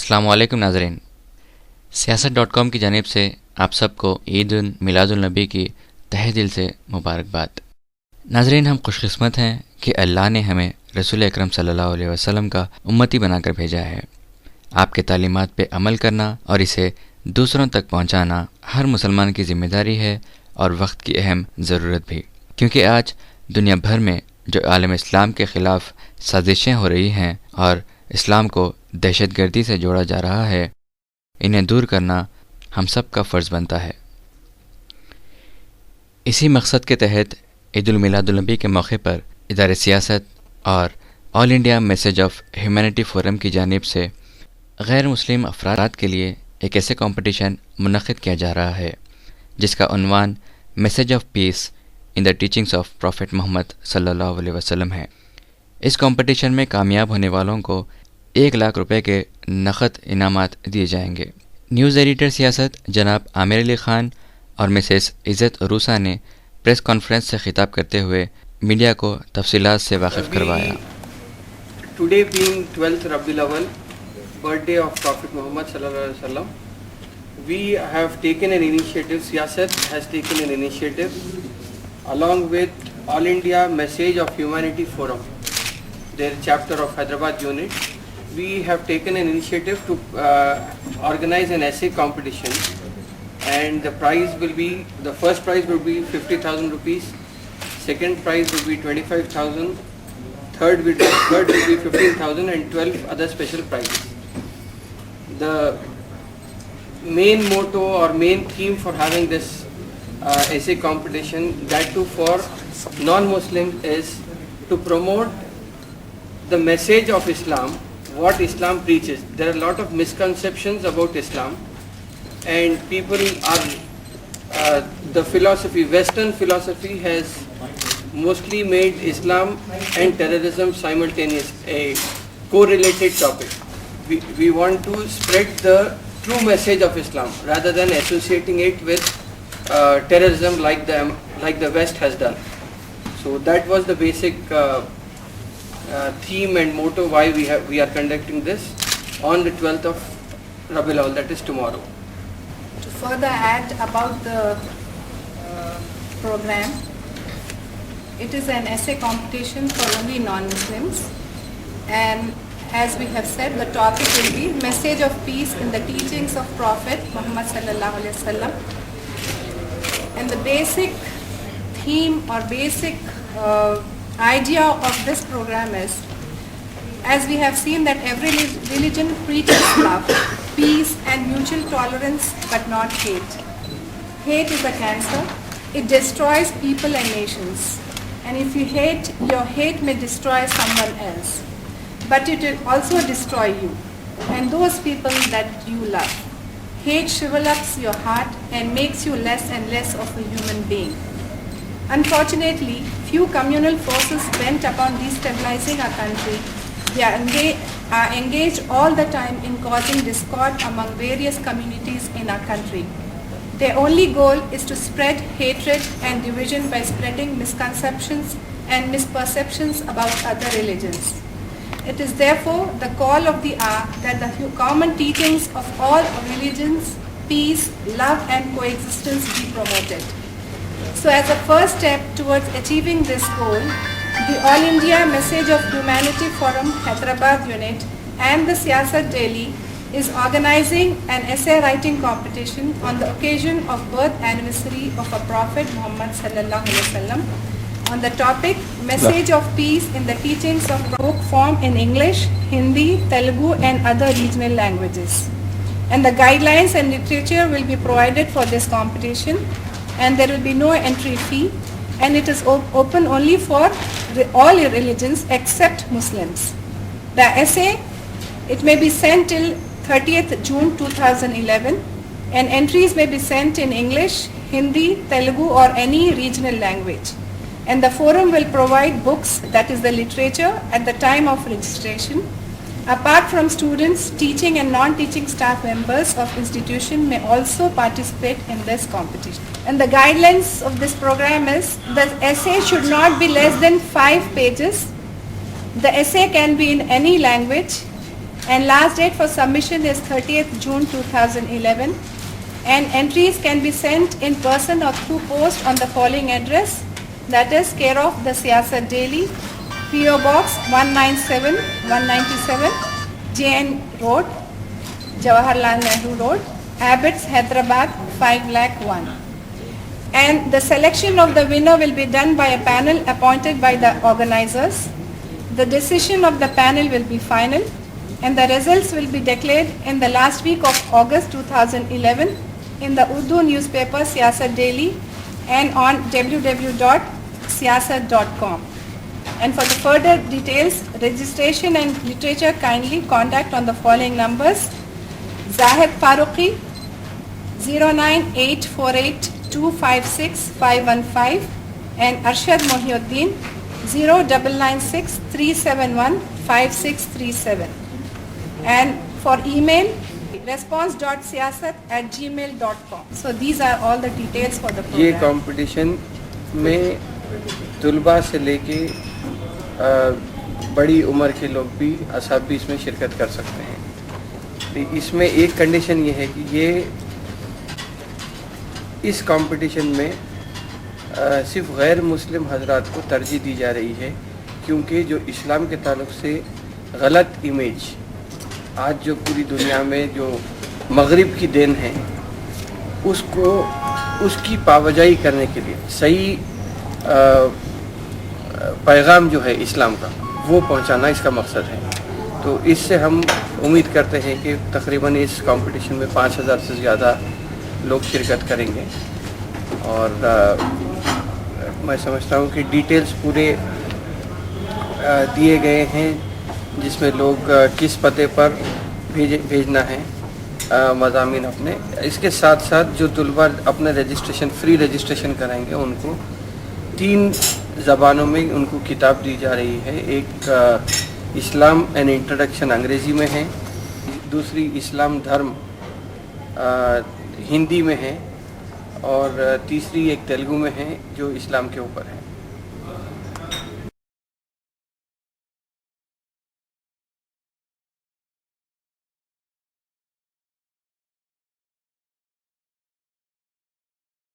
السلام علیکم ناظرین، سیاست.com کی جانب سے آپ سب کو عید میلاد النبی کی تہہ دل سے مبارکباد۔ ناظرین، ہم خوش قسمت ہیں کہ اللہ نے ہمیں رسول اکرم صلی اللہ علیہ وسلم کا امتی بنا کر بھیجا ہے۔ آپ کے تعلیمات پہ عمل کرنا اور اسے دوسروں تک پہنچانا ہر مسلمان کی ذمہ داری ہے اور وقت کی اہم ضرورت بھی، کیونکہ آج دنیا بھر میں جو عالم اسلام کے خلاف سازشیں ہو رہی ہیں اور اسلام کو دہشت گردی سے جوڑا جا رہا ہے، انہیں دور کرنا ہم سب کا فرض بنتا ہے۔ اسی مقصد کے تحت عید المیلاد النبی کے موقع پر ادارہ سیاست اور all India message of humanity forum کی جانب سے غیر مسلم افراد کے لیے ایک ایسے کمپٹیشن منعقد کیا جا رہا ہے جس کا عنوان message of peace in the teachings of prophet Muhammad صلی اللہ علیہ وسلم ہے۔ اس کمپٹیشن میں کامیاب ہونے والوں کو 1,00,000 روپے کے نقد انعامات دیے جائیں گے۔ نیوز ایڈیٹر سیاست جناب عامر علی خان اور مسز عزت عروسہ نے پریس کانفرنس سے خطاب کرتے ہوئے میڈیا کو تفصیلات سے واقف کروایا۔ Today being 12th Rabiul Awwal, birthday of Prophet Muhammad sallallahu alaihi wasallam, we have taken an initiative, Siyasat has taken an initiative along with All India Message of Humanity Forum, their chapter of Hyderabad unit. We have taken an initiative to organize an essay competition, and the prize will be, the first prize will be 50,000 rupees, second prize will be 25,000, third will be 15,000, and 12 other special prizes. The main motto or main theme for having this essay competition, that too for non-Muslims, is to promote the message of Islam, what Islam preaches. There are a lot of misconceptions about Islam, and people are the philosophy, Western philosophy has mostly made Islam and terrorism simultaneous, a correlated topic. We want to spread the true message of Islam rather than associating it with terrorism like the West has done. So that was the basic theme and motto why we are conducting this on the 12th of Rabiul Awwal, that is tomorrow. To further add about the program, it is an essay competition for only non-Muslims, and as we have said, the topic will be message of peace in the teachings of Prophet Muhammad sallallahu alaihi wasallam. And the basic theme or basic idea of this program is, as we have seen that every religion preaches love, peace and mutual tolerance, but not hate. Hate is a cancer. It destroys people and nations. And if you hate, your hate may destroy someone else, but it will also destroy you and those people that you love. Hate shrivels up your heart and makes you less and less of a human being. Unfortunately, few communal forces bent upon destabilizing our country. They are engaged all the time in causing discord among various communities in our country. Their only goal is to spread hatred and division by spreading misconceptions and misperceptions about other religions. It is therefore the call of the hour that the common teachings of all religions, peace, love and coexistence be promoted. So as a first step towards achieving this goal, the All India Message of Humanity Forum Hyderabad unit and the Siyasat Daily is organizing an essay writing competition on the occasion of birth anniversary of a Prophet Muhammad sallallahu alaihi wasallam on the topic Message of Peace in the Teachings of Book form in English, Hindi, Telugu and other regional languages. And the guidelines and literature will be provided for this competition, and there will be no entry fee, and it is open only for all religions except Muslims. The essay, it may be sent till 30th June 2011, and entries may be sent in English, Hindi, Telugu or any regional language. And the forum will provide books, that is the literature, at the time of registration. Apart from students, teaching and non-teaching staff members of institution may also participate in this competition. And the guidelines of this program is, the essay should not be less than 5 pages. The essay can be in any language, and last date for submission is 30th June 2011, and entries can be sent in person or through post on the following address, that is care of the Siyasat Daily, PO Box 197 JN Road, Jawaharlal Nehru Road, Abbots, Hyderabad 5,01,000. And the selection of the winner will be done by a panel appointed by the organizers. The decision of the panel will be final, and the results will be declared in the last week of August 2011 in the Urdu newspaper Siyasat Daily and on www.siyasat.com. And for the further details, registration and literature, kindly contact on the following numbers: Zahid Farooqi 09848256515 and Arshad Mohiuddin 0996-371-5637. And for email, response.siyasat@gmail.com. So these are all the details for the program. ये competition में तुलबा से लेके बड़ी उम्र के लोग भी असाब भी इसमें शिरकत कर सकते हैं। तो इसमें एक कंडीशन ये है कि ये इस कंपटीशन में सिर्फ गैर मुस्लिम हजरात को तरजीह दी जा रही है, क्योंकि जो इस्लाम के ताल्लुक़ से गलत इमेज आज जो पूरी दुनिया में जो मगरिब की देन है उसको उसकी पावजाई करने के लिए सही पैगाम जो है इस्लाम का वो पहुंचाना इसका मकसद है। तो इससे हम उम्मीद करते हैं कि तकरीबन इस कंपटीशन में 5,000 से ज़्यादा लोग शिरकत करेंगे, और मैं समझता हूँ कि डिटेल्स पूरे दिए गए हैं, जिसमें लोग किस पते पर भेजना है मज़ामीन अपने। इसके साथ साथ जो तुलबा अपने रजिस्ट्रेशन फ्री रजिस्ट्रेशन कराएंगे उनको 3 ज़बानों में उनको किताब दी जा रही है। एक इस्लाम एंड इंट्रोडक्शन अंग्रेज़ी में है, दूसरी इस्लाम धर्म हिंदी में है, और तीसरी एक तेलुगु में है जो इस्लाम के ऊपर है।